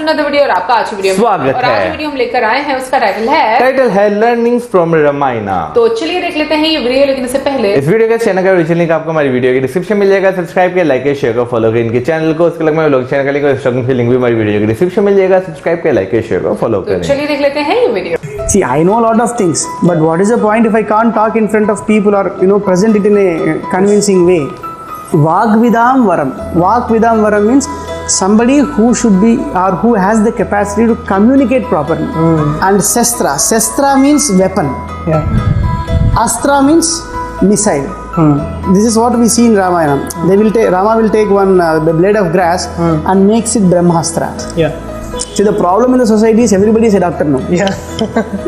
To another video और आपका आज की वीडियो स्वागत और है। आज वीडियो हम लेकर आए हैं उसका टाइटल है लर्निंग्स फ्रॉम रामायणा। तो चलिए देख लेते हैं ये वीडियो, लेकिन इससे पहले इस वीडियो का चैनल का ओरिजिनल लिंक आपको हमारी वीडियो की डिस्क्रिप्शन मिल जाएगा। सब्सक्राइब कर, लाइक कर, शेयर कर, फॉलो कर इनके चैनल को। उसके अलावा लोग चैनल का लिंक और इंस्टाग्राम के लिंक भी हमारी वीडियो की डिस्क्रिप्शन मिल जाएगा। सब्सक्राइब कर, लाइक कर, शेयर कर, फॉलो तो करें। चलिए देख लेते हैं ये video. See, I know a lot of things, but what is the point if I can't talk in front of people or present it in a convincing way? Vagvidam varam. Vagvidam varam means somebody who should be or who has the capacity to communicate properly. And sestra. Sestra means weapon. Yeah. Astra means missile. This is what we see in Ramayana. Rama will take one the blade of grass and makes it Brahmastra. Yeah. See, the problem in the society is everybody is a doctor now. Yeah.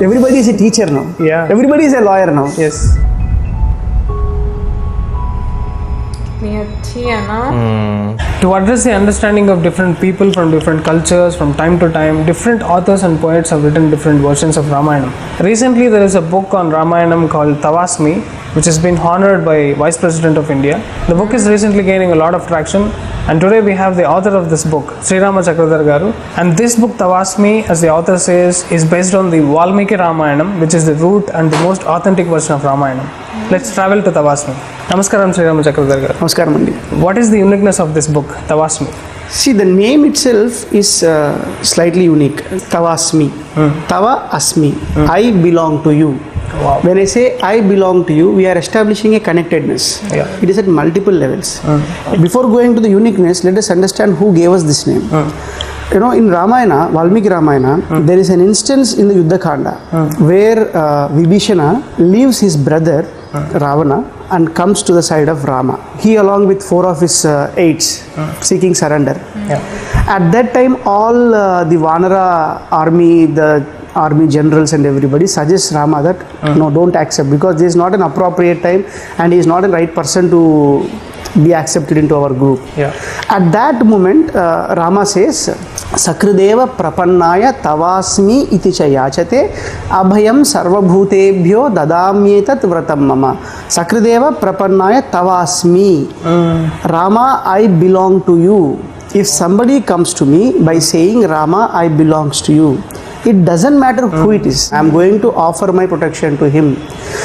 Everybody is a teacher now. Yeah. Everybody is a lawyer now. Yes. कितनी अच्छी है ना। To address the understanding of different people from different cultures from time to time, different authors and poets have written different versions of Ramayana. Recently, there is a book on Ramayana called Tavasmi, which has been honored by Vice President of India. The book is recently gaining a lot of traction, and today we have the author of this book, Sri Rama Chakradhar Garu. And this book, Tavasmi, as the author says, is based on the Valmiki Ramayana, which is the root and the most authentic version of Ramayana. Let's travel to Tavasmi. Namaskaram, Sri Rama Chakradhar Garu. Namaskaram, Mandi. What is the uniqueness of this book, Tavasmi? See, the name itself is slightly unique. Tavasmi. Tava Asmi. I belong to you. Wow. When I say I belong to you, we are establishing a connectedness. Yeah. It is at multiple levels. Before going to the uniqueness, let us understand who gave us this name. In Ramayana, Valmiki Ramayana, there is an instance in the Yuddha Kanda where Vibhishana leaves his brother Ravana and comes to the side of Rama. He along with 4 of his aides seeking surrender. Yeah. At that time, all the Vanara army, the army generals and everybody suggests Rama that no, don't accept, because this is not an appropriate time and he is not the right person to be accepted into our group. Yeah. At that moment, Rama says, Sakrideva prapannaya tavasmi iti cha yachate abhayam sarvabhutebhyo dadamyetat vratam mama. Sakrideva prapannaya tavasmi. Rama, I belong to you. If somebody comes to me by saying Rama, I belongs to you, it doesn't matter who it is. I am going to offer my protection to him.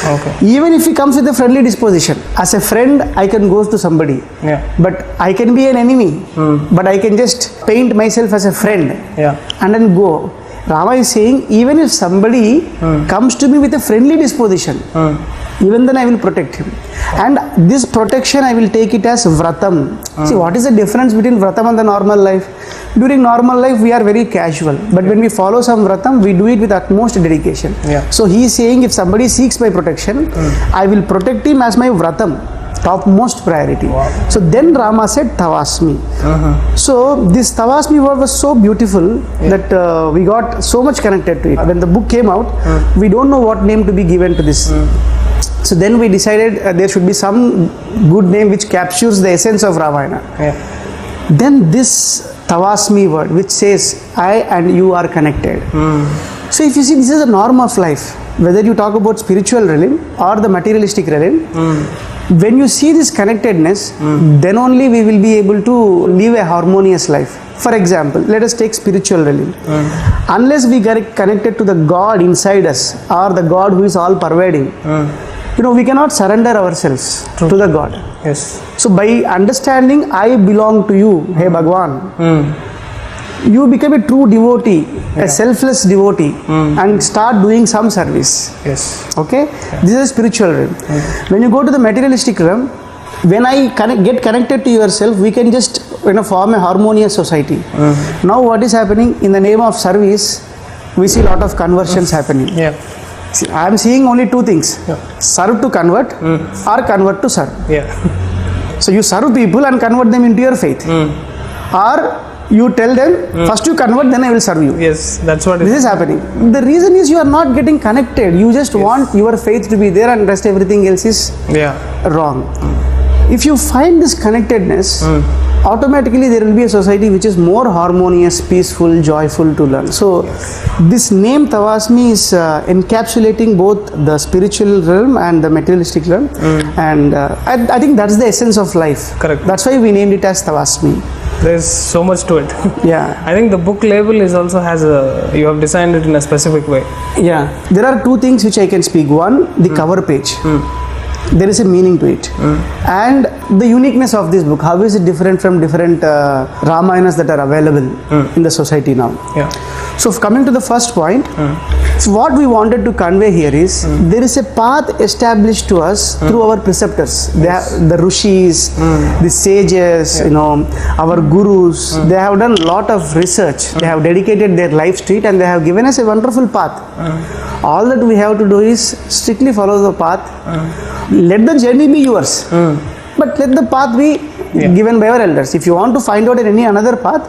Okay. Even if he comes with a friendly disposition. As a friend, I can go to somebody. Yeah. But I can be an enemy. But I can just paint myself as a friend. Yeah. And then go. Rama is saying, even if somebody comes to me with a friendly disposition, even then I will protect him. And this protection I will take it as vratam. See, what is the difference between vratam and the normal life? During normal life we are very casual, but when we follow some vratam, we do it with utmost dedication. Yeah. So he is saying, if somebody seeks my protection, I will protect him as my vratam, topmost priority. Wow. So then Rama said Tavasmi. So this Tavasmi word was so beautiful that we got so much connected to it. When the book came out, we don't know what name to be given to this. So then we decided there should be some good name which captures the essence of Ramayana. Yeah. Then this Tavasmi word which says I and you are connected. So if you see, this is the norm of life. Whether you talk about spiritual realm or the materialistic realm, when you see this connectedness, then only we will be able to live a harmonious life. For example, let us take spiritual realm. Unless we get connected to the God inside us or the God who is all pervading, we cannot surrender ourselves to the God. Yes. So by understanding I belong to you, hey Bhagwan, you become a true devotee, a selfless devotee, and start doing some service. Yes. Okay? This is a spiritual realm. When you go to the materialistic realm, when I get connected to yourself, we can just form a harmonious society. Now what is happening in the name of service, we see a lot of conversions happening. Yeah. See, I am seeing only 2 things: serve to convert or convert to serve. Yeah. So you serve people and convert them into your faith, or you tell them first you convert, then I will serve you. Yes. That's what This is happening. The reason is you are not getting connected. You just want your faith to be there and rest everything else is wrong. If you find this connectedness, automatically there will be a society which is more harmonious, peaceful, joyful to learn. So this name Tavasmi is encapsulating both the spiritual realm and the materialistic realm, and I think that's the essence of life. Correct. That's why we named it as Tavasmi. There's so much to it. Yeah. I think the book label is also has a, you have designed it in a specific way. Yeah, there are two things which I can speak. One, the cover page. There is a meaning to it, and the uniqueness of this book. How is it different from different Ramayanas that are available in the society now? Yeah. So, coming to the first point, so what we wanted to convey here is there is a path established to us through our preceptors. They have, the rishis, the sages, you know, our gurus. They have done a lot of research. They have dedicated their lives to it, and they have given us a wonderful path. All that we have to do is strictly follow the path. Let the journey be yours, but let the path be given by our elders. If you want to find out any another path,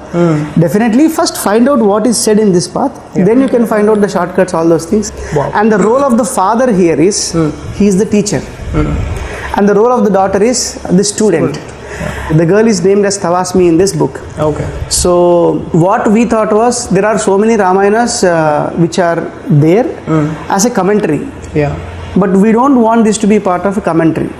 definitely first find out what is said in this path. Then you can find out the shortcuts, all those things. Wow. And the role of the father here is he is the teacher, and the role of the daughter is the student. The girl is named as Tavasmi in this book. Okay. So what we thought was there are so many Ramayanas which are there as a commentary. Yeah. But we don't want this to be part of a commentary.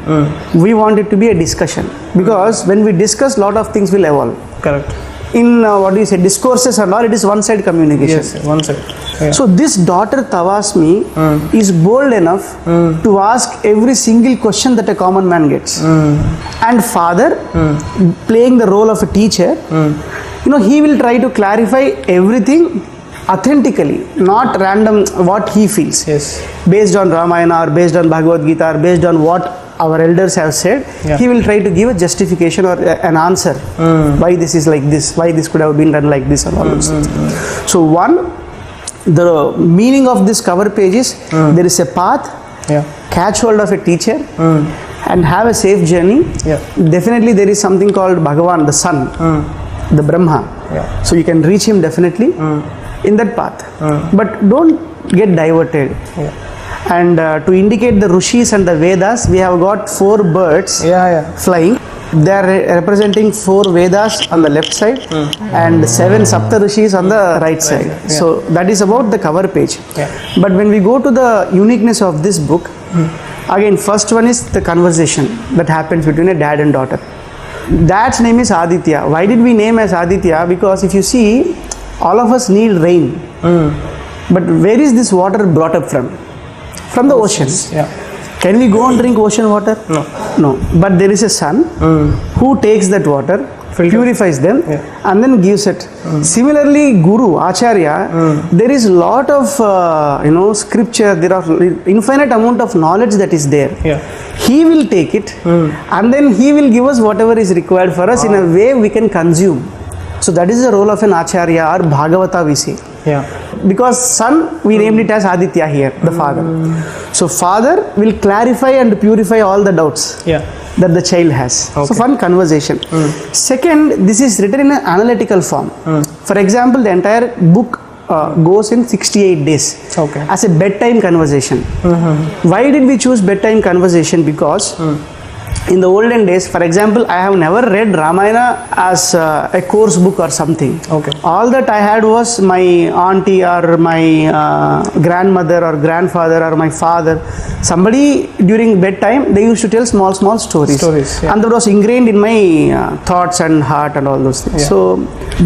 We want it to be a discussion, because when we discuss, lot of things will evolve. Correct. In what do you say, discourses and all, it is one-side communication. Yes. One second. Yeah. So this daughter Tavasmi is bold enough to ask every single question that a common man gets. And father, playing the role of a teacher, you know, he will try to clarify everything authentically, not random what he feels. Yes. Based on Ramayana or based on Bhagavad Gita or based on what our elders have said, he will try to give a justification or an answer why this is like this, why this could have been done like this and all those things. So one, the meaning of this cover page is there is a path, catch hold of a teacher and have a safe journey. Definitely there is something called Bhagavan, the sun, the Brahma. So you can reach him definitely in that path, but don't get diverted. And to indicate the Rishis and the Vedas, we have got 4 birds flying. They are representing 4 Vedas on the left side and 7 Sapta Rishis on the right side. So that is about the cover page. But when we go to the uniqueness of this book, again, first one is the conversation that happens between a dad and daughter. Dad's name is Aditya. Why did we name as Aditya? Because if you see, all of us need rain. But where is this water brought up from? From the oceans. Can we go and drink ocean water? No. But there is a sun who takes that water, purifies them, and then gives it. Similarly, Guru, Acharya, there is lot of scripture. There are infinite amount of knowledge that is there. He will take it, and then he will give us whatever is required for us in a way we can consume. So that is the role of an Acharya or Bhagavata, we say. Because son, we named it as Aditya here, the father. So father will clarify and purify all the doubts that the child has. So fun conversation. Second, this is written in an analytical form. For example, the entire book goes in 68 days as a bedtime conversation. Why did we choose bedtime conversation? Because in the olden days, for example, I have never read Ramayana as a course book or something. All that I had was my auntie or my grandmother or grandfather or my father. Somebody during bedtime, they used to tell small stories. And that was ingrained in my thoughts and heart and all those things. So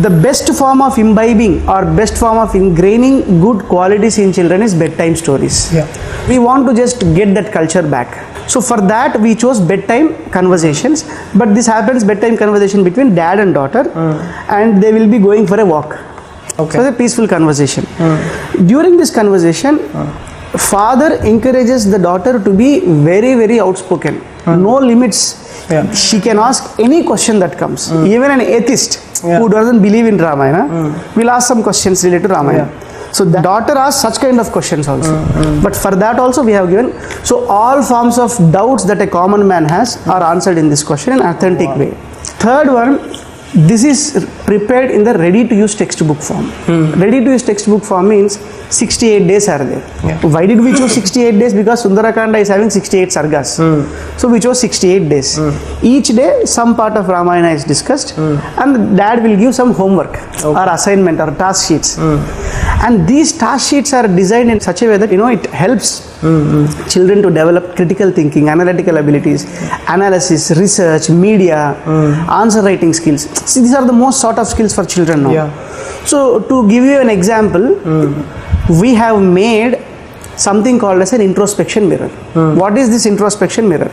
the best form of imbibing or best form of ingraining good qualities in children is bedtime stories. We want to just get that culture back. So for that we chose bedtime conversations, but this happens bedtime conversation between dad and daughter, and they will be going for a walk. So it's a peaceful conversation. During this conversation, father encourages the daughter to be very, very outspoken. No limits. She can ask any question that comes. Even an atheist who doesn't believe in Ramayana will ask some questions related to Ramayana. So the daughter asks such kind of questions also. But for that also we have given. So all forms of doubts that a common man has are answered in this question in an authentic way. Third one, this is prepared in the ready to use textbook form. Ready to use textbook form means 68 days are there. Yeah. Why did we choose 68 days? Because Sundarakanda is having 68 sargas. So we chose 68 days. Each day some part of Ramayana is discussed, and dad will give some homework or assignment or task sheets. And these task sheets are designed in such a way that it helps children to develop critical thinking, analytical abilities, analysis, research, media, answer writing skills. See, these are the most sought of skills for children now. Yeah. So to give you an example, we have made something called as an introspection mirror. What is this introspection mirror?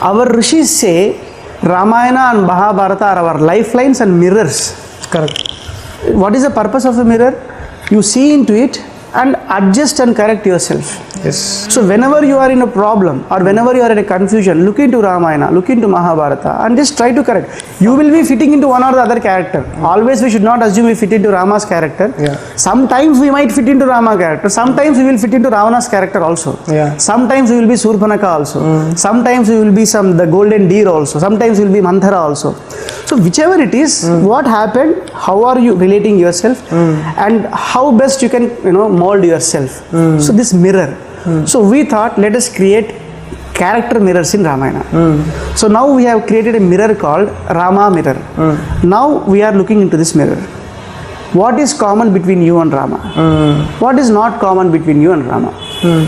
Our rishis say Ramayana and Mahabharata are our lifelines and mirrors. Correct. What is the purpose of a mirror? You see into it and adjust and correct yourself. Yes. So whenever you are in a problem or whenever you are in a confusion, look into Ramayana, look into Mahabharata and just try to correct. You will be fitting into one or the other character. Always we should not assume we fit into Rama's character. Yeah. Sometimes we might fit into Rama's character. Sometimes we will fit into Ravana's character also. Yeah. Sometimes we will be Surpanaka also. Sometimes we will be the golden deer also. Sometimes we will be Manthara also. So whichever it is, what happened, how are you relating yourself, and how best you can mold yourself. So this mirror. So we thought, let us create character mirrors in Ramayana. So now we have created a mirror called Rama mirror. Now we are looking into this mirror. What is common between you and Rama? What is not common between you and Rama?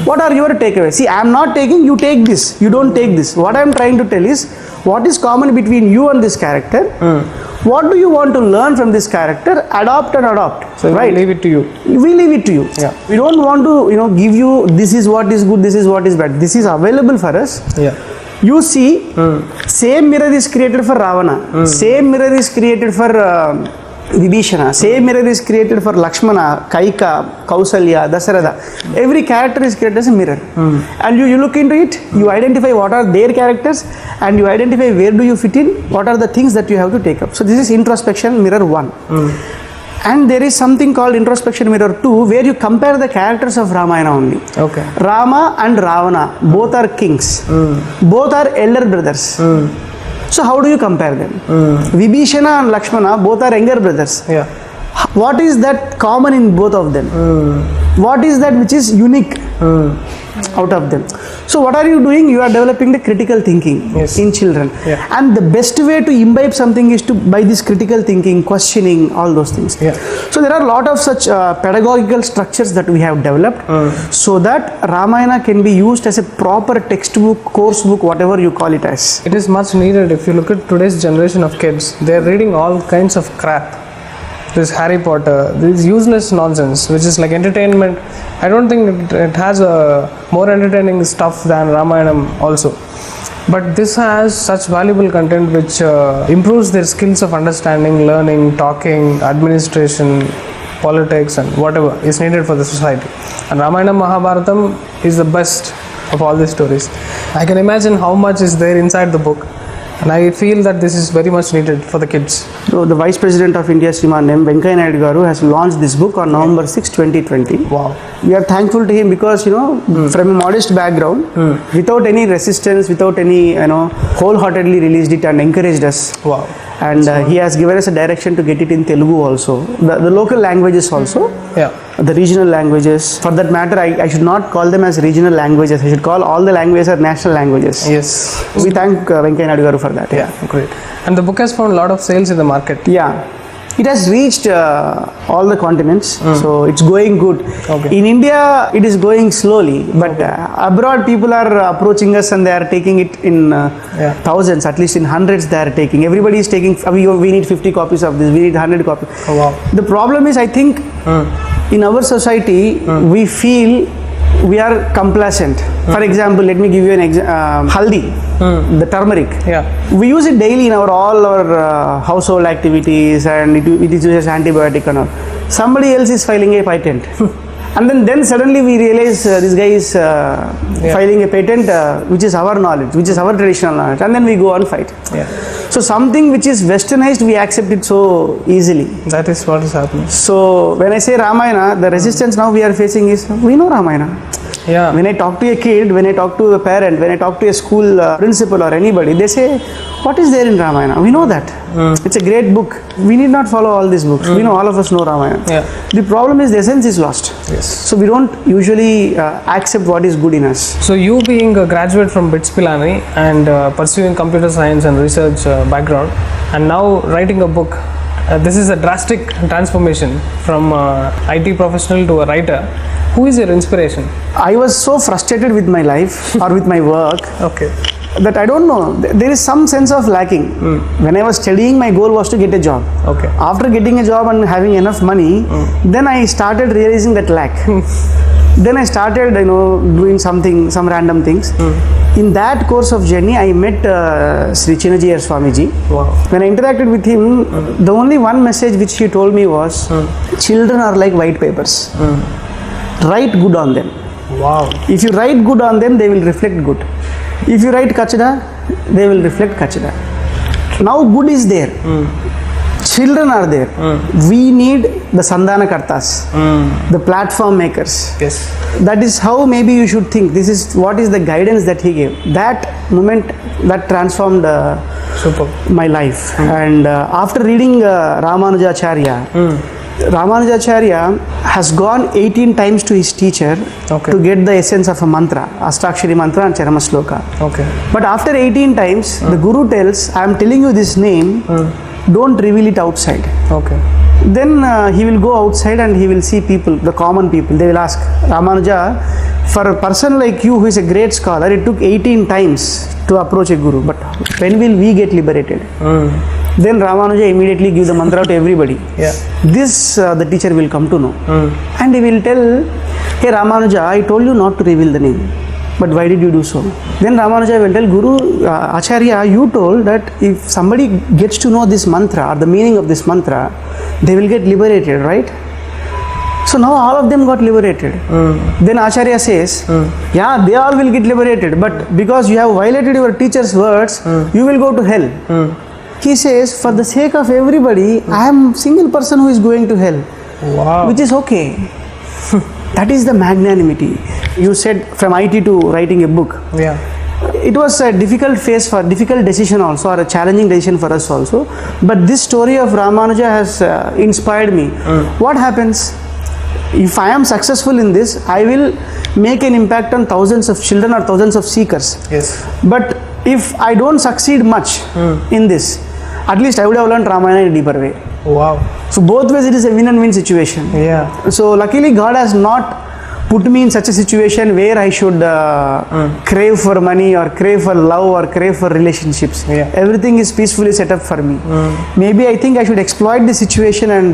What are your takeaways? See, I am not taking, you take this, you don't take this. What I am trying to tell is, what is common between you and this character? What do you want to learn from this character? Adopt and adopt. So right? leave it to you. We leave it to you. Yeah. We don't want to give you this is what is good, this is what is bad. This is available for us. Yeah. You see, same mirror is created for Ravana, same mirror is created for Vibhishana, same mirror is created for Lakshmana, Kaika, Kausalya, Dasaratha. Every character is created as a mirror. And you look into it, you identify what are their characters, and you identify where do you fit in, what are the things that you have to take up. So this is introspection mirror 1. And there is something called introspection mirror 2, where you compare the characters of Ramayana only. Okay. Rama and Ravana, both are kings. Both are elder brothers. So how do you compare them? Vibhishana and Lakshmana, both are younger brothers. Yeah. What is that common in both of them? What is that which is unique out of them? So what are you doing? You are developing the critical thinking in children. Yeah. And the best way to imbibe something is to by this critical thinking, questioning, all those things. Yeah. So there are a lot of such pedagogical structures that we have developed so that Ramayana can be used as a proper textbook, course book, whatever you call it as. It is much needed. If you look at today's generation of kids, they are reading all kinds of crap. This Harry Potter, this useless nonsense, which is like entertainment. I don't think it has a more entertaining stuff than Ramayanam also. But this has such valuable content which improves their skills of understanding, learning, talking, administration, politics, and whatever is needed for the society. And Ramayana Mahabharatam is the best of all these stories. I can imagine how much is there inside the book. And I feel that this is very much needed for the kids. So the Vice President of India, Sriman M. Venkaiah Naidu Garu, has launched this book on November 6, 2020. Wow. We are thankful to him because, from a modest background, without any resistance, without any, wholeheartedly released it and encouraged us. Wow. And he has given us a direction to get it in Telugu also. The local languages also. Yeah. The regional languages. For that matter, I should not call them as regional languages. I should call all the languages as national languages. Yes. We thank Venkaiah Naidu Garu for that. Yeah, great. And the book has found a lot of sales in the market. Yeah. It has reached all the continents, so it's going good. Okay. In India, it is going slowly, but abroad, people are approaching us and they are taking it in thousands, at least in hundreds. They are taking. Everybody is taking. We need 50 copies of this. We need 100 copies. Oh, wow. The problem is, I think, in our society, we feel we are complacent. For example, let me give you an haldi, the turmeric. Yeah. We use it daily in all our household activities, and it is used as antibiotic and all. Somebody else is filing a patent. And then suddenly we realize this guy is filing a patent which is our knowledge, which is our traditional knowledge, and then we go and fight. Yeah. So something which is westernized, we accept it so easily. That is what is happening. So when I say Ramayana, the resistance now we are facing is, we know Ramayana. Yeah. When I talk to a kid, when I talk to a parent, when I talk to a school principal or anybody, they say, What is there in Ramayana? We know that. It's a great book. We need not follow all these books. We know, all of us know Ramayana. Yeah. The problem is the essence is lost. Yes. So we don't usually accept what is good in us. So you being a graduate from BITS Pilani and pursuing computer science and research background, and now writing a book, this is a drastic transformation from IT professional to a writer. Who is your inspiration? I was so frustrated with my life or with my work Okay. that I don't know, there is some sense of lacking. When I was studying, my goal was to get a job. Okay. After getting a job and having enough money, then I started realizing that lack. Then I started, doing some random things. In that course of journey, I met Sri Chinnajiyar Swamiji. Wow. When I interacted with him, the only one message which he told me was, children are like white papers. Write good on them. Wow. If you write good on them, they will reflect good. If you write kachada, they will reflect kachada. Now good is there. Children are there. We need the Sandhana Kartas, the platform makers. Yes. That is how maybe you should think. This is what is the guidance that he gave. That moment that transformed Super. my life. And after reading Ramanujacharya, Ramanujacharya has gone 18 times to his teacher to get the essence of a mantra, Ashtakshari mantra and Charama Sloka. Okay. But after 18 times, the Guru tells, I am telling you this name, don't reveal it outside. Okay. Then he will go outside and he will see people, the common people. They will ask, Ramanuja, for a person like you who is a great scholar, it took 18 times to approach a Guru. But when will we get liberated? Then Ramanuja immediately give the mantra to everybody. Yeah. This the teacher will come to know. And he will tell, hey Ramanuja, I told you not to reveal the name. But why did you do so? Then Ramanuja will tell, Guru, Acharya, you told that if somebody gets to know this mantra or the meaning of this mantra, they will get liberated, right? So now all of them got liberated. Then Acharya says, yeah, they all will get liberated, but because you have violated your teacher's words, you will go to hell. He says, for the sake of everybody, I am single person who is going to hell. Wow. Which is okay. That is the magnanimity. You said from IT to writing a book. Yeah. It was a difficult decision also, or a challenging decision for us also. But this story of Ramanuja has inspired me. What happens? If I am successful in this, I will make an impact on thousands of children or thousands of seekers. Yes. But if I don't succeed much in this, at least I would have learned Ramayana in a deeper way. Wow. So both ways it is a win and win situation. Yeah. So luckily God has not put me in such a situation where I should crave for money or crave for love or crave for relationships. Yeah. Everything is peacefully set up for me. Maybe I think I should exploit the situation and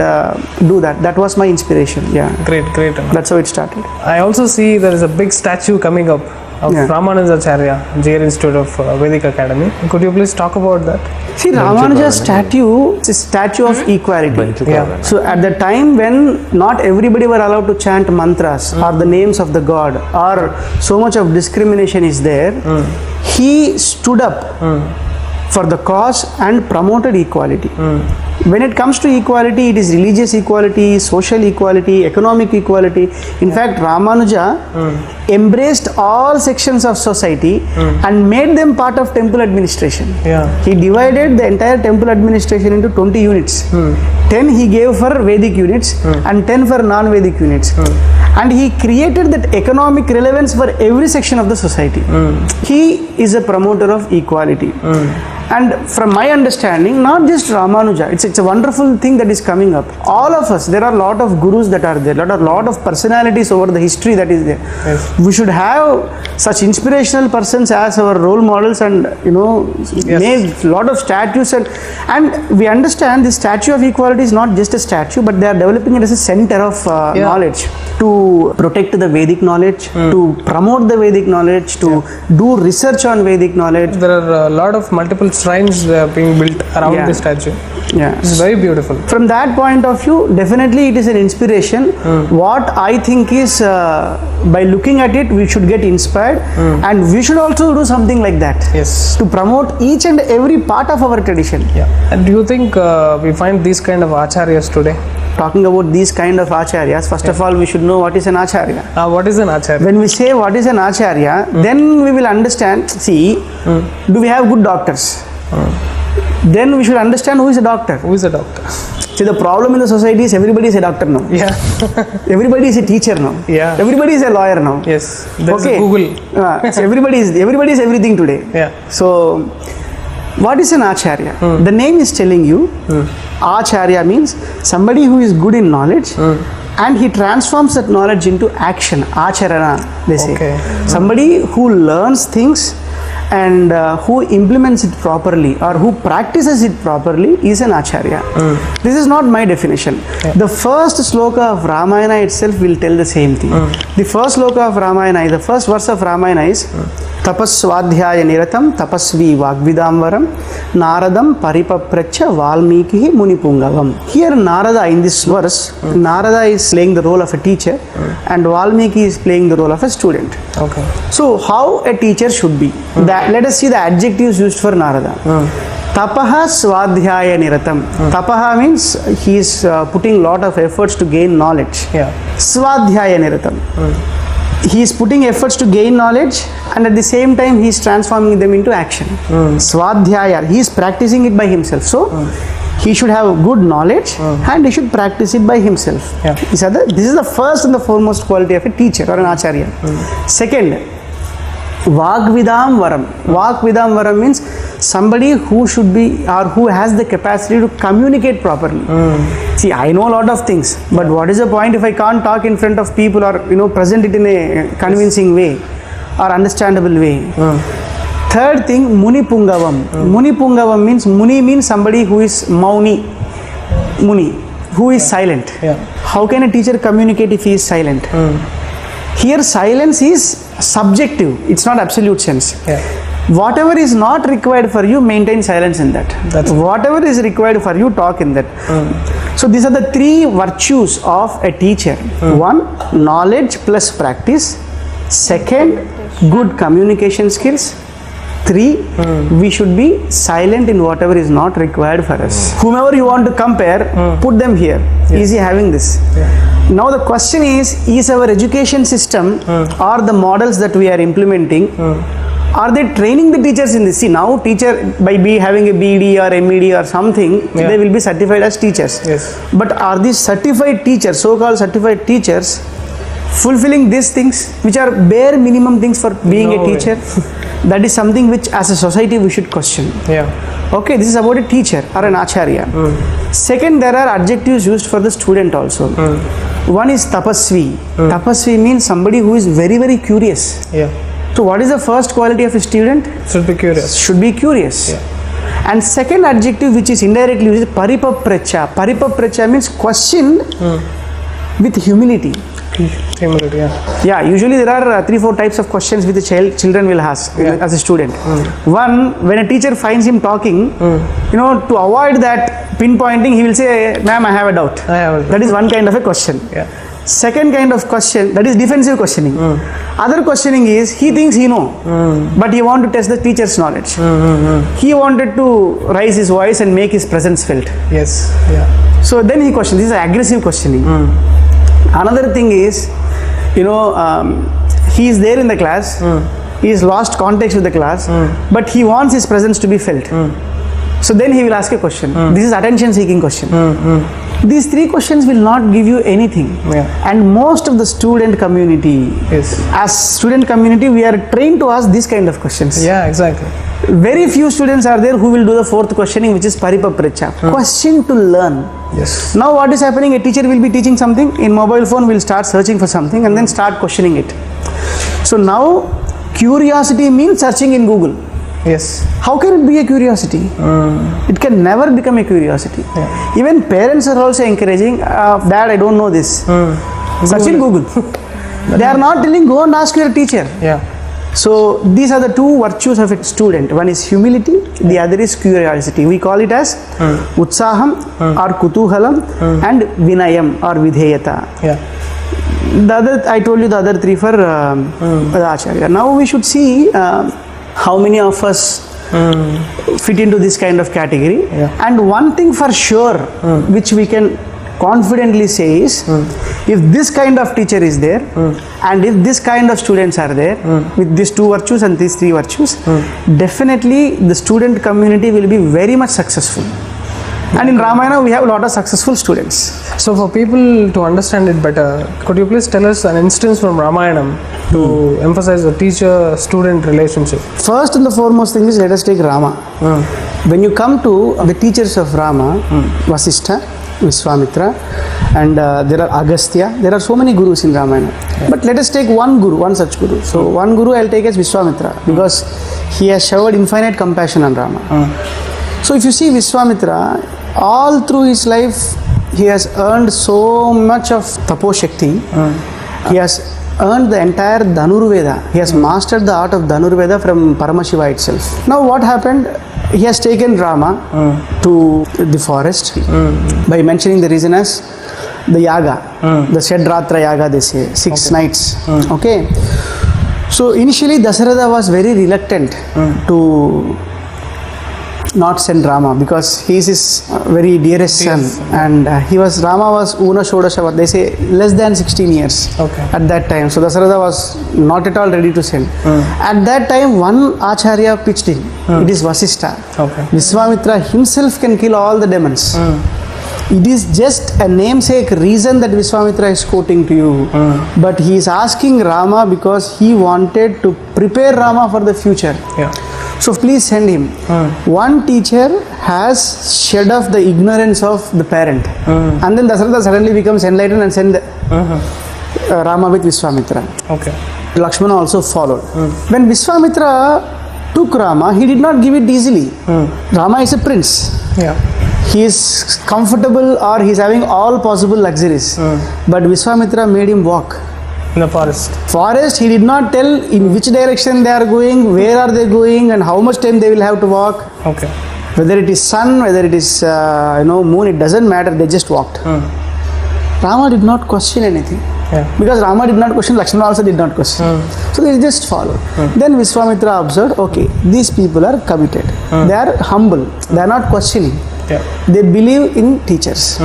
do that. That was my inspiration. Yeah. Great. That's how it started. I also see there is a big statue coming up of Ramanujacharya, JR Institute of Vedic Academy. Could you please talk about that? See, Ramanuja's statue is a statue of equality. Yeah. So at the time when not everybody were allowed to chant mantras or the names of the god, or so much of discrimination is there, he stood up for the cause and promoted equality. When it comes to equality, it is religious equality, social equality, economic equality. In fact, Ramanuja embraced all sections of society and made them part of temple administration. Yeah. He divided the entire temple administration into 20 units. 10 he gave for Vedic units and 10 for non-Vedic units. And he created that economic relevance for every section of the society. He is a promoter of equality. And from my understanding, not just Ramanuja, it's a wonderful thing that is coming up. All of us, there are a lot of gurus that are there, there are a lot of personalities over the history that is there. Yes. We should have such inspirational persons as our role models and make a lot of statues and we understand this statue of equality is not just a statue, but they are developing it as a center of knowledge to protect the Vedic knowledge, to promote the Vedic knowledge, to do research on Vedic knowledge. There are a lot of multiple shrines being built around the statue. Yeah. It's very beautiful. From that point of view, definitely it is an inspiration. What I think is, by looking at it, we should get inspired and we should also do something like that. Yes. To promote each and every part of our tradition. Yeah. And do you think we find these kind of acharyas today? Talking about these kind of acharyas, first of all, we should know what is an acharya. What is an acharya? When we say what is an acharya, then we will understand. See, do we have good doctors? then we should understand who is a doctor. Who is a doctor? See, the problem in the society is everybody is a doctor now. Yeah. Everybody is a teacher now. Yeah. Everybody is a lawyer now. Yes. There's Okay. Google. So everybody is everything today. Yeah. So, what is an acharya? The name is telling you. Acharya means somebody who is good in knowledge, and he transforms that knowledge into action. Acharana, they say. Okay. Somebody who learns things and who implements it properly or who practices it properly is an acharya. This is not my definition. The first sloka of Ramayana itself will tell the same thing. The first sloka of Ramayana, the first verse of Ramayana is tapasvadhyaya niratam tapasvi vagvidamvaram naradam paripapracha valmiki munipungavam. Here Narada, in this verse, Narada is playing the role of a teacher and Valmiki is playing the role of a student. Okay. So how a teacher should be? Let us see the adjectives used for Narada. Tapaha svadhyaya niratam. Tapaha means he is putting lot of efforts to gain knowledge. Yeah. Svadhyaya niratam. He is putting efforts to gain knowledge and at the same time he is transforming them into action. Svadhyaya, he is practicing it by himself. So he should have good knowledge and he should practice it by himself. Yeah. This is the first and the foremost quality of a teacher or an acharya. Second, Vagvidam Varam. Vagvidam Varam means somebody who should be or who has the capacity to communicate properly. See, I know a lot of things, but what is the point if I can't talk in front of people or present it in a convincing way or understandable way? Third thing, Muni Pungavam. Muni Pungavam means somebody who is Mauni. Muni, who is silent. Yeah. How can a teacher communicate if he is silent? Here silence is subjective, it's not absolute sense. Yeah. Whatever is not required for you, maintain silence in that. Whatever is required for you, talk in that. So these are the three virtues of a teacher. One, knowledge plus practice. Second, good communication skills. Three, we should be silent in whatever is not required for us. Whomever you want to compare, put them here. Easy having this. Now the question is our education system or the models that we are implementing, are they training the teachers in this? See, now teacher by having a BD or MED or something, they will be certified as teachers. Yes. But are these certified teachers, so-called certified teachers, fulfilling these things which are bare minimum things for being a teacher? That is something which as a society we should question. Yeah. Okay, this is about a teacher or an acharya. Second, there are adjectives used for the student also. One is tapasvi. Tapasvi means somebody who is very, very curious. Yeah. So what is the first quality of a student? Should be curious. Should be curious. Yeah. And second adjective which is indirectly used is paripapracha. Paripapracha means question with humility. Humility, yeah. Yeah, usually there are 3-4 types of questions which the children will ask as a student. One, when a teacher finds him talking, to avoid that pinpointing, he will say, "Ma'am, I have a doubt." That is one kind of a question. Yeah. Second kind of question, that is defensive questioning. Other questioning is, he thinks he know, but he want to test the teacher's knowledge. He wanted to raise his voice and make his presence felt. Yes. Yeah. So then he questions. This is aggressive questioning. Another thing is, he is there in the class, he is lost context with the class, but he wants his presence to be felt. So then he will ask a question. This is attention seeking question. These three questions will not give you anything. Yeah. And most of the student community, as student community, we are trained to ask this kind of questions. Yeah, exactly. Very few students are there who will do the fourth questioning, which is paripapracha. Question to learn. Yes. Now what is happening? A teacher will be teaching something, in mobile phone will start searching for something and then start questioning it. So now curiosity means searching in Google. Yes. How can it be a curiosity? It can never become a curiosity. Yeah. Even parents are also encouraging, "Dad, I don't know this." Search in Google. They are not telling, go and ask your teacher. Yeah. So these are the two virtues of a student. One is humility, the other is curiosity. We call it as utsaham or kutuhalam and vinayam or vidheyata. Yeah. The other, I told you the other three for the acharya. Now we should see how many of us fit into this kind of category. Yeah. And one thing for sure which we can confidently says, if this kind of teacher is there, and if this kind of students are there, with these 2 virtues and these 3 virtues, definitely the student community will be very much successful. And in Ramayana, we have a lot of successful students. So for people to understand it better, could you please tell us an instance from Ramayanam to emphasize the teacher-student relationship? First and the foremost thing is, let us take Rama. When you come to the teachers of Rama, Vasishtha, Vishwamitra, and there are Agastya, there are so many gurus in Ramayana. But let us take one guru, one such guru. So one guru I'll take as Vishwamitra, because he has showered infinite compassion on Rama. So if you see Vishwamitra, all through his life, he has earned so much of Tapo Shakti. He has earned the entire Dhanurveda. He has mastered the art of Dhanurveda from Paramashiva itself. Now what happened? He has taken Rama to the forest by mentioning the reason as the yaga, the Shadratra yaga, they say, 6 nights. Okay. So initially Dasaratha was very reluctant to not send Rama, because he is his very dearest son, and Rama was Una Shodasha, they say less than 16 years at that time. So Dasaratha was not at all ready to send. At that time, one Acharya pitched in, it is Vasishtha. Vishwamitra himself can kill all the demons. It is just a namesake reason that Vishwamitra is quoting to you, but he is asking Rama because he wanted to prepare Rama for the future. So please send him. One teacher has shed off the ignorance of the parent, and then Dasaratha suddenly becomes enlightened and send Rama with Vishwamitra. Lakshmana also followed. When Vishwamitra took Rama, he did not give it easily. Rama is a prince. He is comfortable, or he is having all possible luxuries. But Vishwamitra made him walk. In the forest. He did not tell in which direction they are going, where are they going, and how much time they will have to walk. Whether it is sun, whether it is moon, it doesn't matter. They just walked. Rama did not question anything. Because Rama did not question, Lakshmana also did not question. So they just followed. Then Vishwamitra observed, okay, these people are committed. They are humble. They are not questioning. They believe in teachers.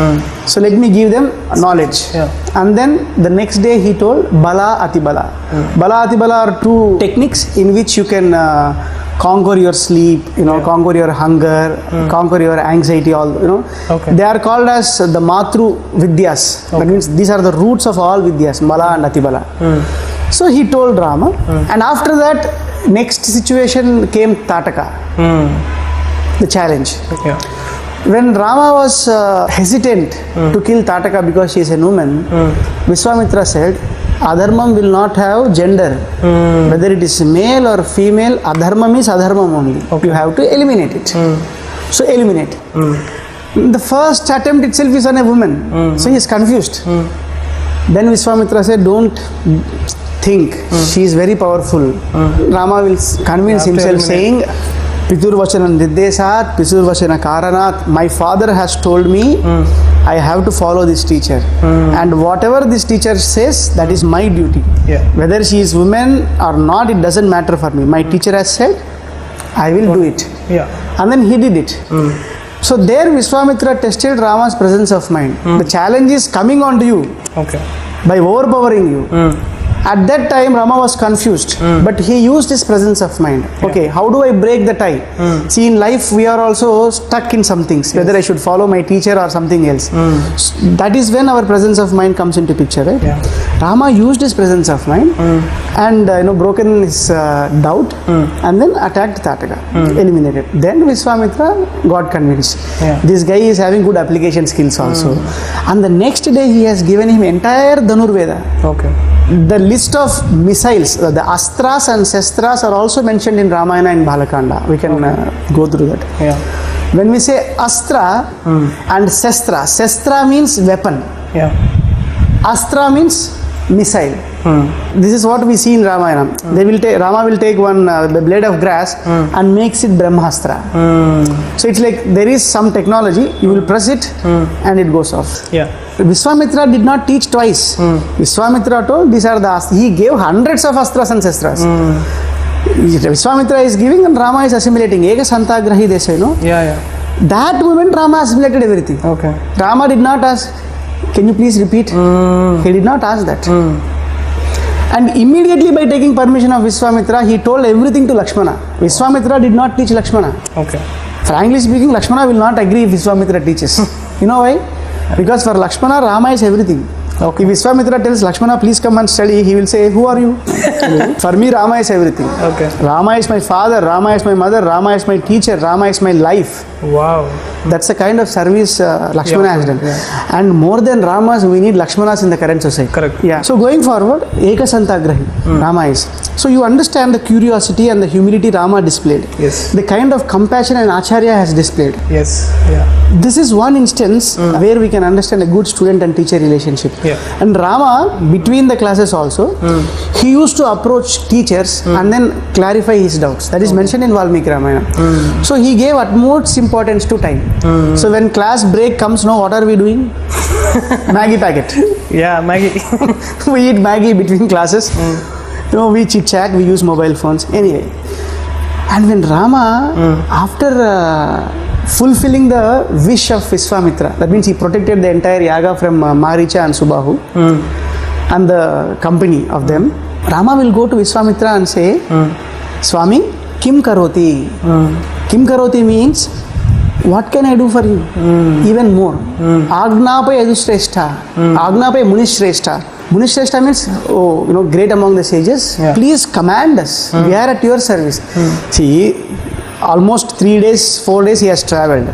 So let me give them knowledge. And then the next day he told Bala Atibala. Bala Atibala are 2 techniques in which you can conquer your sleep, conquer your hunger, conquer your anxiety, They are called as the Matru Vidyas. That means these are the roots of all Vidyas, Bala and Atibala. So he told Rama, and after that, next situation came Tataka, the challenge. When Rama was hesitant to kill Tataka because she is a woman, Vishwamitra said, Adharmam will not have gender. Whether it is male or female, Adharmam is Adharmam only. You have to eliminate it. So eliminate. The first attempt itself is on a woman. So he is confused. Then Vishwamitra said, don't think. She is very powerful. Rama will convince himself saying, Piturvachana Nirdesat, Piturvachana Karanat, my father has told me I have to follow this teacher. And whatever this teacher says, that is my duty. Whether she is woman or not, it doesn't matter for me. My teacher has said, I will do it. And then he did it. So there Vishwamitra tested Rama's presence of mind. The challenge is coming on to you by overpowering you. At that time Rama was confused, but he used his presence of mind. Okay, how do I break the tie? See, in life we are also stuck in some things, whether I should follow my teacher or something else. That is when our presence of mind comes into picture, right? Rama used his presence of mind and broken his doubt, and then attacked Tataka, eliminated. Then Vishwamitra got convinced. This guy is having good application skills also. And the next day he has given him entire Dhanurveda. The list of missiles, the astras and shastras are also mentioned in Ramayana and Balakanda. We can go through that. When we say astra and shastra means weapon. Astra means missile. This is what we see in Ramayana. Rama will take one blade of grass and makes it Brahmastra. So it's like there is some technology, you will press it and it goes off. Vishwamitra did not teach twice. Vishwamitra told these are the astras. He gave hundreds of astras and shastras. Vishwamitra is giving and Rama is assimilating. Eka Santagrahi they say, no? That moment Rama assimilated everything. Rama did not ask, Can you please repeat? He did not ask that. And immediately by taking permission of Vishwamitra, he told everything to Lakshmana. Vishwamitra did not teach Lakshmana. Okay. Frankly speaking, Lakshmana will not agree if Vishwamitra teaches. You know why? Because for Lakshmana, Rama is everything. Okay. If Vishwamitra tells Lakshmana, please come and study, he will say, who are you? For me, Rama is everything. Okay. Rama is my father, Rama is my mother, Rama is my teacher, Rama is my life. Wow. That's the kind of service Lakshmana has done. And more than Ramas, we need Lakshmanas in the current society. Correct. Yeah. So going forward, Ekasantagrahi, Rama is. So you understand the curiosity and the humility Rama displayed. Yes. The kind of compassion an Acharya has displayed. Yes. Yeah. This is one instance where we can understand a good student and teacher relationship. Yeah. And Rama, between the classes also, he used to approach teachers and then clarify his doubts. That is mentioned in Valmiki Ramayana. So he gave utmost importance to time. So when class break comes, no, what are we doing? Maggie packet. Yeah, Maggie. We eat Maggie between classes. You know, we chit chat, we use mobile phones. Anyway. And when Rama, after fulfilling the wish of Vishwamitra, that means he protected the entire yaga from Maricha and Subahu and the company of them, Rama will go to Vishwamitra and say, Swami, Kim Karoti? Kim Karoti means, what can I do for you? Even more. Agnape Yadushrestha. Agnape Munishrestha. Munishrestha means, oh, you know, great among the sages. Yeah. Please command us. We are at your service. See, almost 3 days, 4 days he has travelled.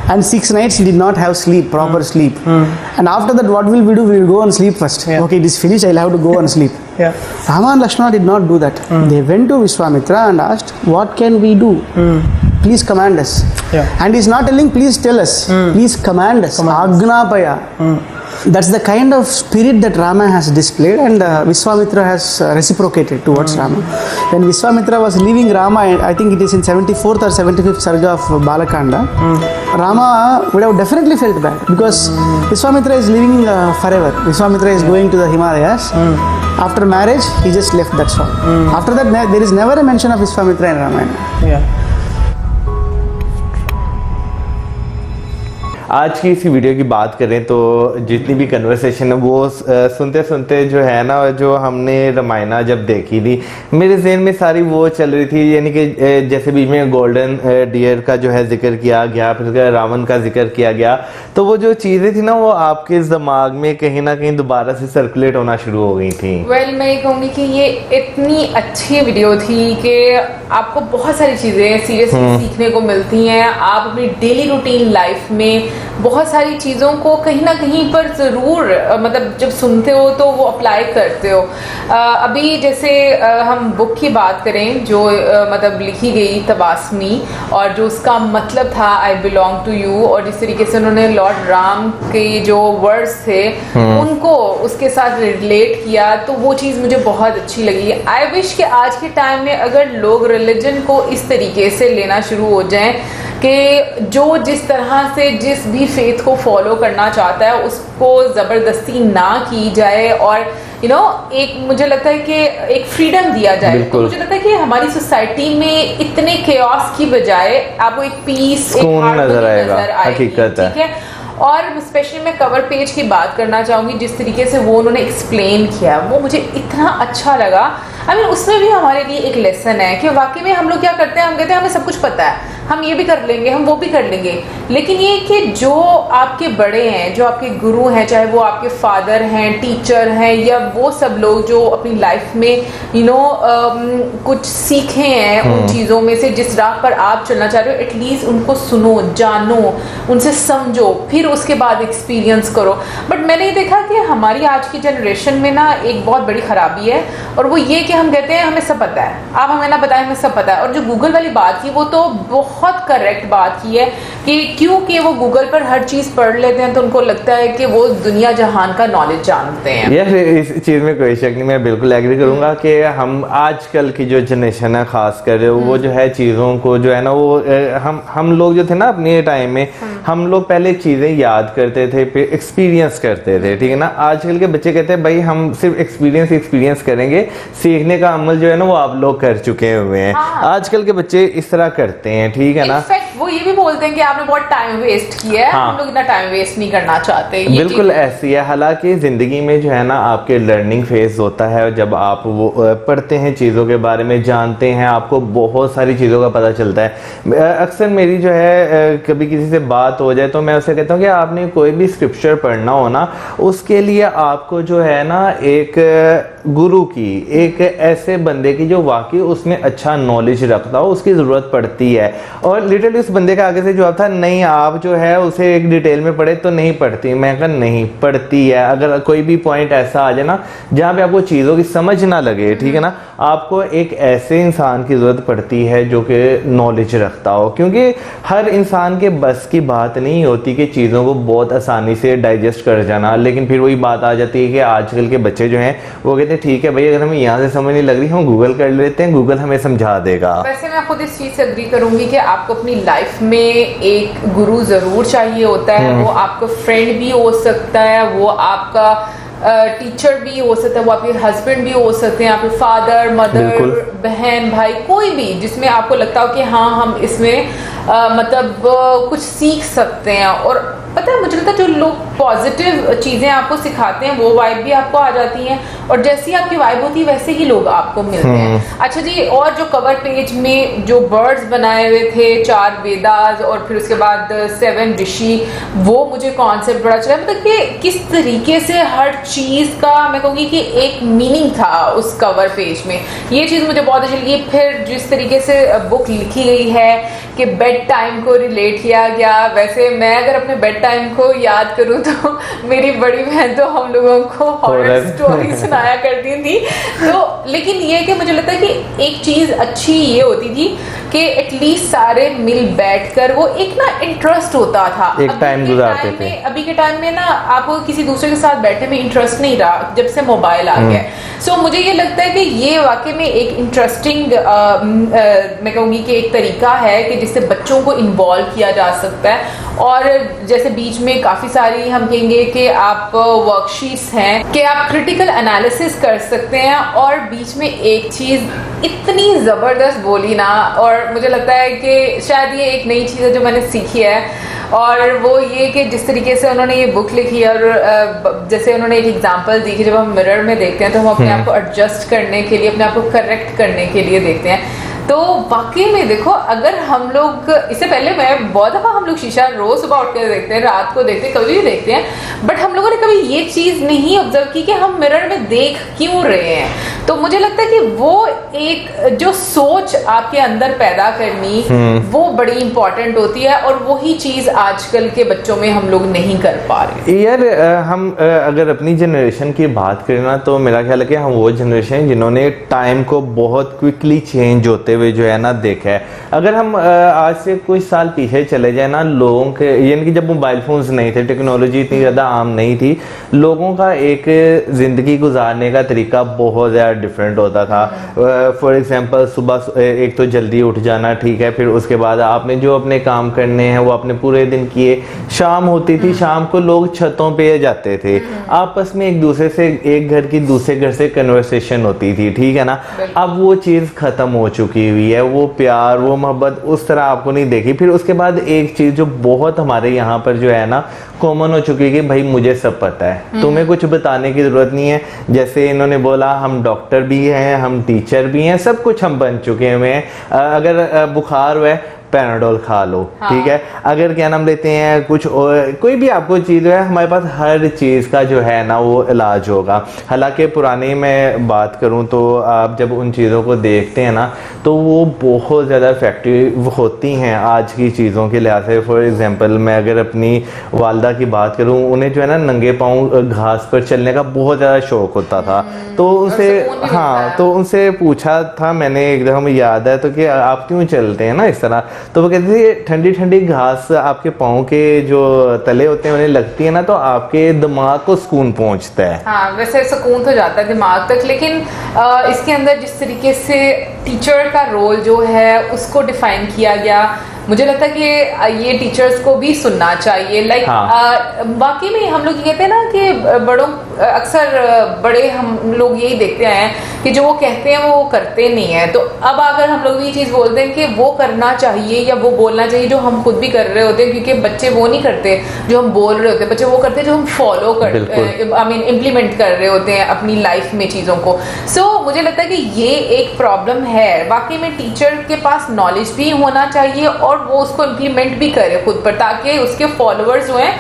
And 6 nights he did not have sleep, proper sleep. And after that, what will we do? We will go and sleep first. Yeah. Okay, it is finished, I will have to go and sleep. Yeah. Rama and Lakshmana did not do that. They went to Vishwamitra and asked, what can we do? Please command us. Yeah. And he's not telling, please tell us. Please command us. Agnapaya. That's the kind of spirit that Rama has displayed, and Vishwamitra has reciprocated towards Rama. When Vishwamitra was leaving Rama, I think it is in 74th or 75th Sarga of Balakanda, Rama would have definitely felt bad because Vishwamitra is living forever. Vishwamitra is going to the Himalayas. After marriage, he just left, that's all. After that, there is never a mention of Vishwamitra in Ramayana. Yeah. आज की इसी video की बात करें तो जितनी भी conversation है वो सुनते सुनते जो है ना, जो हमने रामायणा जब देखी थी, मेरे जहन में सारी वो चल रही थी, यानी कि जैसे बीच में गोल्डन डियर का जो है जिक्र किया गया, फिर रावण का जिक्र किया गया, तो वो जो चीज़ें थी ना वो आपके दिमाग में कहीं ना कहीं दोबारा से सर्कुलेट होना शुरू हो गई थी। मैं ये कहूँगी कि ये इतनी अच्छी वीडियो थी कि आपको बहुत सारी चीज़ें सीरियसली सीखने को मिलती हैं। आप अपनी डेली रूटीन लाइफ में बहुत सारी चीज़ों को कहीं ना कहीं पर ज़रूर मतलब जब सुनते हो तो वो अप्लाई करते हो। अभी जैसे हम बुक की बात करें जो मतलब लिखी गई तबास्मी, और जो उसका मतलब था आई बिलोंग टू यू, और जिस तरीके से उन्होंने लॉर्ड राम के जो वर्ड्स थे उनको उसके साथ रिलेट किया, तो वो चीज़ मुझे बहुत अच्छी लगी। आई विश कि आज के टाइम में अगर लोग रिलीजन को इस तरीके से लेना शुरू हो जाएं कि जो जिस तरह से जिस भी फेथ को फॉलो करना चाहता है उसको ज़बरदस्ती ना की जाए, और एक मुझे लगता है कि एक फ्रीडम दिया जाए। तो मुझे लगता है कि हमारी सोसाइटी में इतने केओस की बजाय आपको एक पीस, एक नजर आएगा, हकीकत है। ठीक है। और स्पेशली मैं कवर पेज की बात करना चाहूँगी, जिस तरीके से वो उन्होंने एक्सप्लेन किया वो मुझे इतना अच्छा लगा। आई मीन उसमें भी हमारे लिए एक लेसन है कि वाकई में हम लोग क्या करते हैं, हम कहते हैं हमें सब कुछ पता है, हम ये भी कर लेंगे, हम वो भी कर लेंगे, लेकिन ये कि जो आपके बड़े हैं, जो आपके गुरु हैं, चाहे वो आपके फादर हैं, टीचर हैं, या वो सब लोग जो अपनी लाइफ में कुछ सीखे हैं उन चीज़ों में से जिस राह पर आप चलना चाह रहे हो, एटलीस्ट उनको सुनो, जानो, उनसे समझो, फिर उसके बाद एक्सपीरियंस करो। बट मैंने ये देखा कि हमारी आज की जनरेशन में ना एक बहुत बड़ी खराबी है, और वो ये कि हम कहते हैं हमें सब पता है, आप हमें ना बताएं, हमें सब पता है। और जो गूगल वाली बात की वो तो बहुत करेक्ट बात की है कि क्योंकि वो गूगल पर हर चीज़ पढ़ लेते हैं तो उनको लगता है कि वो दुनिया जहान का नॉलेज जानते हैं। यार इस चीज़ में कोई शक नहीं, मैं बिल्कुल एग्री करूंगा कि हम आजकल की जो जनरेशन है खास कर वो जो है चीज़ों को जो है ना वो हम लोग जो थे ना अपने टाइम में, हम लोग पहले चीज़ें याद करते थे, फिर एक्सपीरियंस करते थे, ठीक है ना। आजकल के बच्चे कहते हैं भाई हम सिर्फ एक्सपीरियंस करेंगे, सीखने का अमल जो है ना वो आप लोग कर चुके हुए हैं। आजकल के बच्चे इस तरह करते हैं, ठीक है ना। इनफैक्ट वो ये भी बोलते हैं कि आपने बहुत टाइम वेस्ट किया है, हम लोग इतना टाइम वेस्ट नहीं करना चाहते। बिल्कुल ऐसी है। हालांकि ज़िंदगी में जो है ना आपके लर्निंग फेज होता है, जब आप वो पढ़ते हैं, चीज़ों के बारे में जानते हैं, आपको बहुत सारी चीज़ों का पता चलता है। अक्सर मेरी जो है कभी किसी से बात हो जाए तो मैं उसे कहता हूँ कि आपने कोई भी स्क्रिप्चर पढ़ना हो ना, उसके लिए आपको जो है ना एक गुरु की, एक ऐसे बंदे की जो वाकई उसमें अच्छा नॉलेज रखता हो, उसकी ज़रूरत पड़ती है। और लिटरली उस बंदे का आगे से जवाब था, नहीं आप जो है उसे एक डिटेल में पढ़े तो नहीं पढ़ती। मैं कहा नहीं पढ़ती है। अगर कोई भी पॉइंट ऐसा आ जाए ना जहाँ पे आपको चीज़ों की समझ ना लगे, ठीक है ना, आपको एक ऐसे इंसान की ज़रूरत पड़ती है जो कि नॉलेज रखता हो, क्योंकि हर इंसान के बस की बात नहीं होती कि चीज़ों को बहुत आसानी से डाइजेस्ट कर जाना। लेकिन फिर वही बात आ जाती है कि आजकल के बच्चे जो हैं वो कहते हैं ठीक है भाई, अगर हमें यहाँ से समझ नहीं लग रही हम गूगल कर लेते हैं, गूगल हमें समझा देगा। वैसे मैं खुद इस चीज से एग्री करूंगी कि आपको अपनी लाइफ में एक गुरु जरूर चाहिए होता है। वो आपका फ्रेंड भी हो सकता है, वो आपका टीचर भी हो सकता है, वो आपके हस्बैंड भी हो सकते हैं, आपके फादर मदर, बहन भाई, कोई भी जिसमें आपको लगता हो कि हाँ हम इसमें मतलब कुछ सीख सकते हैं। और पता है मुझे लगता है जो लोग पॉजिटिव चीजें आपको सिखाते हैं वो वाइब भी आपको आ जाती है, और जैसी आपकी वाइब होती है वैसे ही लोग आपको मिलते हैं। अच्छा जी, और जो कवर पेज में जो बर्ड्स बनाए हुए थे, 4 वेदास और फिर उसके बाद 7 ऋषि, वो मुझे कॉन्सेप्ट बड़ा अच्छा लगा। मतलब कि किस तरीके से हर चीज का मैं कहूँगी कि एक मीनिंग था उस कवर पेज में, ये चीज मुझे बहुत अच्छी लगी। फिर जिस तरीके से बुक लिखी गई है कि बेड टाइम को रिलेट किया गया, वैसे मैं अगर अपने बेड टाइम को याद करूं तो मेरी बड़ी बहन तो हम लोगों को हॉरर स्टोरी सुनाया करती थी। तो लेकिन ये कि मुझे लगता है कि एक चीज अच्छी ये होती थी कि एटलीस्ट सारे मिल बैठकर वो एक ना इंटरेस्ट होता था, एक टाइम गुजारते थे। अभी के टाइम में ना आपको किसी दूसरे के साथ बैठने में इंटरेस्ट नहीं रहा जब से मोबाइल आ गया। सो मुझे ये लगता है कि ये वाकई में एक इंटरेस्टिंग मैं कहूँगी कि एक तरीका है कि जिससे बच्चों को इन्वॉल्व किया जा सकता है। और जैसे बीच में काफ़ी सारी हम कहेंगे कि आप वर्कशीट्स हैं कि आप क्रिटिकल एनालिसिस कर सकते हैं। और बीच में एक चीज़ इतनी ज़बरदस्त बोली ना, और मुझे लगता है कि शायद ये एक नई चीज़ है जो मैंने सीखी है, और वो ये कि जिस तरीके से उन्होंने ये बुक लिखी है और जैसे उन्होंने एक एग्जांपल दी कि जब हम मिरर में देखते हैं तो हम अपने आप को एडजस्ट करने के लिए, अपने आप को करेक्ट करने के लिए देखते हैं। तो वाकई में देखो, अगर हम लोग इससे पहले मैं बहुत दफ़ा हम लोग शीशा रोज सुबह उठ कर देखते हैं, रात को देखते हैं, कभी भी देखते हैं, बट हम लोगों ने कभी ये चीज़ नहीं ऑब्जर्व की कि हम मिरर में देख क्यों रहे हैं। तो मुझे लगता है कि वो एक जो सोच आपके अंदर पैदा करनी वो बड़ी इंपॉर्टेंट होती है, और वही चीज़ आजकल के बच्चों में हम लोग नहीं कर पा रहे। यार हम अगर अपनी जनरेशन की बात करें ना तो मेरा ख्याल है कि हम वो जनरेशन जिन्होंने टाइम को बहुत क्विकली चेंज होते हुए जो है ना देखा है। अगर हम आज से कुछ साल पीछे चले जाए ना, लोगों के यानी कि जब मोबाइल फोन्स नहीं थे, टेक्नोलॉजी इतनी ज़्यादा आम नहीं थी, लोगों का एक ज़िंदगी गुजारने का तरीका बहुत ज़्यादा डिफरेंट होता था। फॉर एग्जांपल सुबह एक तो जल्दी उठ जाना, ठीक है, फिर उसके बाद आपने जो अपने काम करने हैं वो अपने पूरे दिन किए, शाम होती थी, शाम को लोग छतों पे जाते थे, आपस में एक दूसरे से, एक घर की दूसरे घर से कन्वर्सेशन होती थी, ठीक है ना। अब वो चीज़ ख़त्म हो चुकी हुई है, वो प्यार वो मोहब्बत उस तरह आपको नहीं देखी। फिर उसके बाद एक चीज़ जो बहुत हमारे यहाँ पर जो है ना कॉमन हो चुकी है कि भाई मुझे सब पता है, तुम्हें कुछ बताने की ज़रूरत नहीं है। जैसे इन्होंने बोला हम डॉक्टर भी हैं, हम टीचर भी हैं, सब कुछ हम बन चुके हैं। अगर बुखार हुआ है पैराडोल खा लो, ठीक है। अगर क्या नाम लेते हैं कुछ कोई भी आपको चीज़ है, हमारे पास हर चीज़ का जो है ना वो इलाज होगा। हालांकि पुराने मैं बात करूं तो आप जब उन चीज़ों को देखते हैं ना तो वो बहुत ज़्यादा इफेक्टिव होती हैं आज की चीज़ों के लिहाज से। फॉर एग्जांपल मैं अगर अपनी वालदा की बात करूं, उन्हें जो है ना नंगे पाँव घास पर चलने का बहुत ज़्यादा शौक होता था। तो उनसे तो उनसे पूछा था मैंने, एकदम याद है तो कि आप क्यों चलते हैं ना इस तरह, तो वो कहते थे ठंडी ठंडी घास आपके पाँव के जो तले होते हैं उन्हें लगती है ना तो आपके दिमाग को सुकून पहुंचता है। हाँ, वैसे सुकून तो जाता है दिमाग तक, लेकिन इसके अंदर जिस तरीके से टीचर का रोल जो है उसको डिफाइन किया गया, मुझे लगता है कि ये टीचर्स को भी सुनना चाहिए। लाइक वाकई में हम लोग ये कहते हैं ना कि बड़ों अक्सर बड़े हम लोग यही देखते हैं कि जो वो कहते हैं वो करते नहीं है। तो अब अगर हम लोग ये चीज़ बोलते हैं कि वो करना चाहिए या वो बोलना चाहिए जो हम खुद भी कर रहे होते हैं, क्योंकि बच्चे वो नहीं करते जो हम बोल रहे होते हैं, बच्चे वो करते हैं जो हम फॉलो कर आई मीन इम्प्लीमेंट कर रहे होते हैं अपनी लाइफ में चीज़ों को। सो मुझे लगता है कि ये एक प्रॉब्लम है। वाकई में टीचर के पास नॉलेज भी होना चाहिए और वो उसको इम्प्लीमेंट भी करे खुद पर, ताकि उसके फॉलोअर्स जो हैं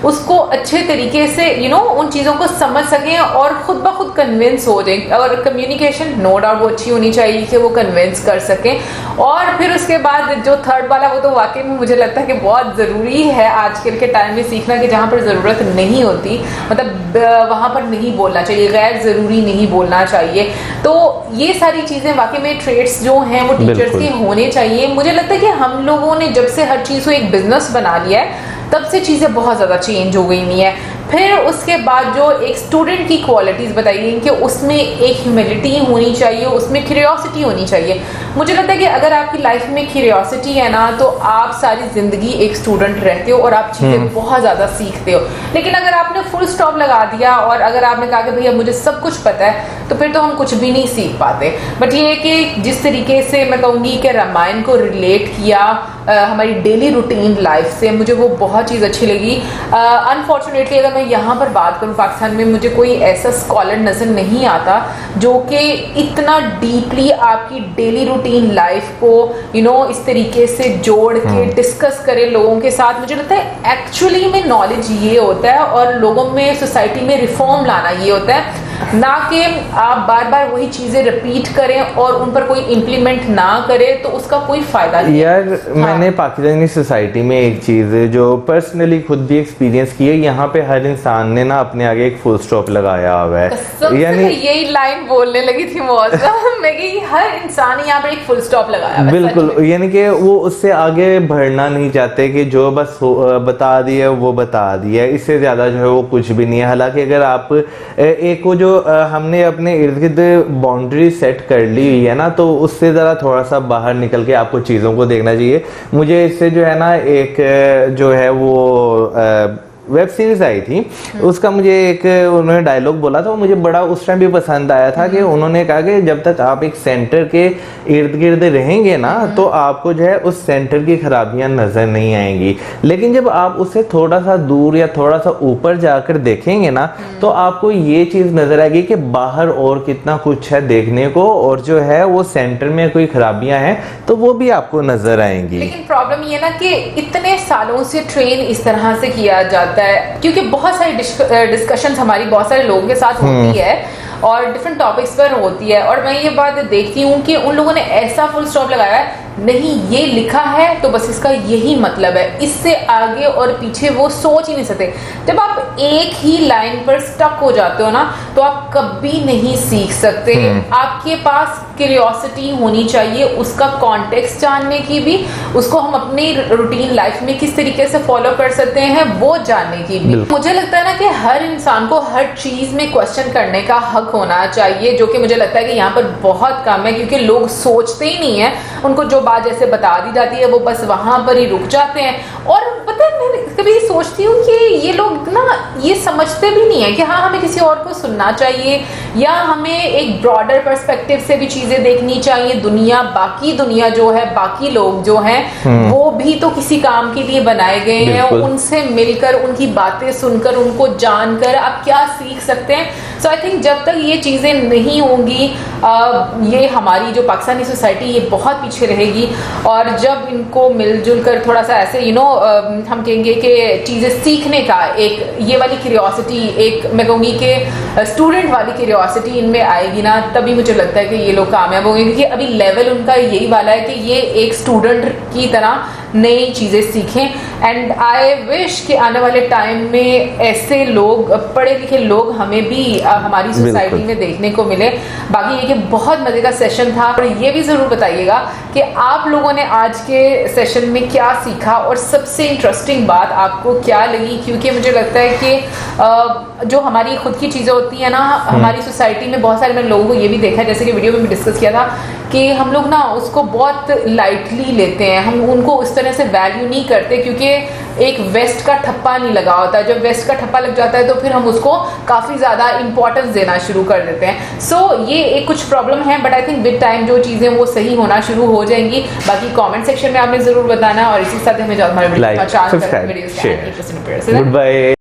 उसको अच्छे तरीके से उन चीज़ों को समझ सकें और खुद ब खुद कन्विंस हो जाए। और कम्युनिकेशन नो डाउट वो अच्छी होनी चाहिए कि वो कन्विंस कर सकें। और फिर उसके बाद जो थर्ड वाला, वो तो वाकई में मुझे लगता है कि बहुत ज़रूरी है आजकल के टाइम में सीखना, कि जहाँ पर ज़रूरत नहीं होती, मतलब वहाँ पर नहीं बोलना चाहिए, गैर ज़रूरी नहीं बोलना चाहिए। तो ये सारी चीज़ें वाकई में ट्रेड्स जो हैं वो टीचर्स के होने चाहिए। मुझे लगता है कि हम लोगों ने जब से हर चीज़ को एक बिजनेस बना लिया है तब से चीज़ें बहुत ज़्यादा चेंज हो गई नहीं है। फिर उसके बाद जो एक स्टूडेंट की क्वालिटीज़ बताई गई कि उसमें एक ह्यूमिलिटी होनी चाहिए, उसमें क्यूरियोसिटी होनी चाहिए। मुझे लगता है कि अगर आपकी लाइफ में क्यूरियोसिटी है ना, तो आप सारी ज़िंदगी एक स्टूडेंट रहते हो और आप चीज़ें बहुत ज़्यादा सीखते हो। लेकिन अगर आपने फुल स्टॉप लगा दिया और अगर आपने कहा कि भैया मुझे सब कुछ पता है, तो फिर तो हम कुछ भी नहीं सीख पाते। बट ये है कि जिस तरीके से मैं कहूँगी कि रामायण को रिलेट किया हमारी डेली रूटीन लाइफ से, मुझे वो बहुत चीज़ अच्छी लगी। अनफॉर्चुनेटली अगर मैं यहाँ पर बात करूँ, पाकिस्तान में मुझे कोई ऐसा स्कॉलर नज़र नहीं आता जो कि इतना डीपली आपकी डेली रूटीन लाइफ को इस तरीके से जोड़ के डिस्कस करे लोगों के साथ। मुझे लगता है एक्चुअली में नॉलेज ये होता है और लोगों में, सोसाइटी में रिफॉर्म लाना ये होता है, ना कि आप बार बार वही चीजें रिपीट करें और उन पर कोई इम्प्लीमेंट ना करें, तो उसका कोई फायदा नहीं यार। मैंने पाकिस्तानी सोसाइटी में एक चीज़ जो पर्सनली खुद भी एक्सपीरियंस की है, यहाँ पे हर इंसान ने ना अपने आगे एक फुल स्टॉप लगाया हुआ है। यानी यही लाइन बोलने लगी थी मौसम में कि हर इंसान यहाँ पर एक फुल स्टॉप लगाया है। बिल्कुल, यानी कि वो उससे आगे बढ़ना नहीं चाहते कि जो बस बता दिया वो बता दिया, इससे ज़्यादा जो है वो कुछ भी नहीं है। हालांकि अगर आप एक वो जो हमने अपने इर्द गिर्द बाउंड्री सेट कर ली हुई है ना, तो उससे ज़रा थोड़ा सा बाहर निकल के आपको चीज़ों को देखना चाहिए। मुझे इससे जो है ना एक जो है वो वेब सीरीज आई थी, उसका मुझे एक उन्होंने डायलॉग बोला था, वो मुझे बड़ा उस टाइम भी पसंद आया था कि उन्होंने कहा कि जब तक आप एक सेंटर के इर्द गिर्द रहेंगे ना, तो आपको जो है उस सेंटर की खराबियां नजर नहीं आएंगी। लेकिन जब आप उससे थोड़ा सा दूर या थोड़ा सा ऊपर जाकर देखेंगे ना, तो आपको ये चीज नजर आएगी कि बाहर और कितना कुछ है देखने को, और जो है वो सेंटर में कोई खराबियां हैं तो वो भी आपको नजर आएंगी। लेकिन प्रॉब्लम ये ना कि इतने सालों से ट्रेन इस तरह से किया जाता है, क्योंकि बहुत सारी डिस्कशंस हमारी बहुत सारे लोगों के साथ होती है और डिफरेंट टॉपिक्स पर होती है, और मैं ये बात देखती हूँ कि उन लोगों ने ऐसा फुल स्टॉप लगाया है, नहीं ये लिखा है तो बस इसका यही मतलब है, इससे आगे और पीछे वो सोच ही नहीं सकते। जब आप एक ही लाइन पर स्टक हो जाते हो ना, तो आप कभी नहीं सीख सकते। आपके पास क्यूरियोसिटी होनी चाहिए, उसका कॉन्टेक्स्ट जानने की भी, उसको हम अपनी रूटीन लाइफ में किस तरीके से फॉलो कर सकते हैं वो जानने की भी। मुझे लगता है ना कि हर इंसान को हर चीज में क्वेश्चन करने का हक होना चाहिए, जो कि मुझे लगता है कि यहाँ पर बहुत कम है, क्योंकि लोग सोचते ही नहीं है। उनको जो बात जैसे बता दी जाती है वो बस वहां पर ही रुक जाते हैं। और पता है, मैं कभी सोचती हूँ कि ये लोग ना ये समझते भी नहीं है कि हाँ हमें किसी और को सुनना चाहिए, या हमें एक ब्रॉडर पर्सपेक्टिव से भी चीजें देखनी चाहिए। दुनिया, बाकी दुनिया जो है, बाकी लोग जो हैं वो भी तो किसी काम के लिए बनाए गए हैं। उनसे मिलकर, उनकी बातें सुनकर, उनको जानकर आप क्या सीख सकते हैं। सो आई थिंक जब तक ये चीजें नहीं होंगी, ये हमारी जो पाकिस्तानी सोसाइटी ये बहुत पीछे रहेगी। और जब इनको मिलजुल कर थोड़ा सा ऐसे हम कहेंगे कि चीजें सीखने का एक ये वाली क्यूरियोसिटी, एक मैं कहूँगी कि स्टूडेंट वाली क्यूरियोसिटी इनमें आएगी ना, तभी मुझे लगता है कि ये लोग कामयाब होंगे, क्योंकि अभी लेवल उनका यही वाला है कि ये एक स्टूडेंट की तरह नई चीज़ें सीखें। एंड आई विश कि आने वाले टाइम में ऐसे लोग, पढ़े लिखे लोग हमें भी हमारी सोसाइटी में देखने को मिले। बाकी ये कि बहुत मजे का सेशन था, और ये भी जरूर बताइएगा कि आप लोगों ने आज के सेशन में क्या सीखा और सबसे इंटरेस्टिंग बात आपको क्या लगी, क्योंकि मुझे लगता है कि जो हमारी खुद की चीज़ें होती हैं ना, हमारी सोसाइटी में बहुत सारे मैंने लोगों को ये भी देखा है, जैसे कि वीडियो में भी डिस्कस किया था कि हम लोग ना उसको बहुत लाइटली लेते हैं, हम उनको उस तरह से वैल्यू नहीं करते, क्योंकि एक वेस्ट का ठप्पा नहीं लगा होता। जब वेस्ट का ठप्पा लग जाता है तो फिर हम उसको काफ़ी ज़्यादा इंपॉर्टेंस देना शुरू कर देते हैं। सो ये एक कुछ प्रॉब्लम है, but I think with time जो चीज़ें वो सही होना शुरू हो जाएंगी। बाकी कमेंट सेक्शन में आपने ज़रूर बताना, और इसी के साथ हमें like, subscribe, share, good bye.